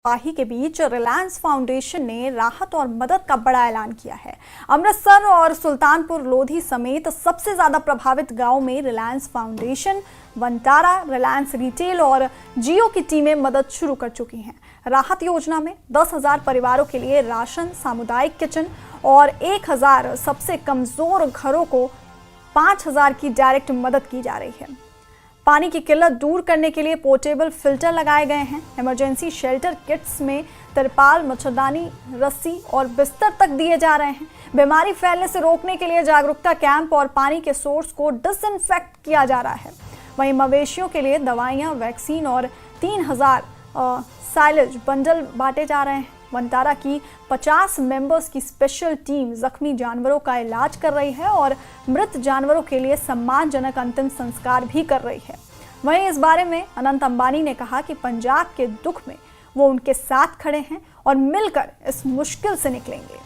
तबाही के बीच रिलायंस फाउंडेशन ने राहत और मदद का बड़ा ऐलान किया है। अमृतसर और सुल्तानपुर लोधी समेत सबसे ज्यादा प्रभावित गांवों में रिलायंस फाउंडेशन, वनटारा, रिलायंस रिटेल और जियो की टीमें मदद शुरू कर चुकी हैं। राहत योजना में 10,000 परिवारों के लिए राशन, सामुदायिक किचन और 1,000 सबसे कमजोर घरों को 5,000 की डायरेक्ट मदद की जा रही है। पानी की किल्लत दूर करने के लिए पोर्टेबल फिल्टर लगाए गए हैं। इमरजेंसी शेल्टर किट्स में तिरपाल, मच्छरदानी, रस्सी और बिस्तर तक दिए जा रहे हैं। बीमारी फैलने से रोकने के लिए जागरूकता कैंप और पानी के सोर्स को डिसइंफेक्ट किया जा रहा है। वहीं मवेशियों के लिए दवाइयां, वैक्सीन और 3,000 साइलेज बंडल बांटे जा रहे हैं। वनटारा की 50 मेंबर्स की स्पेशल टीम जख्मी जानवरों का इलाज कर रही है और मृत जानवरों के लिए सम्मानजनक अंतिम संस्कार भी कर रही है। वहीं इस बारे में अनंत अंबानी ने कहा कि पंजाब के दुख में वो उनके साथ खड़े हैं और मिलकर इस मुश्किल से निकलेंगे।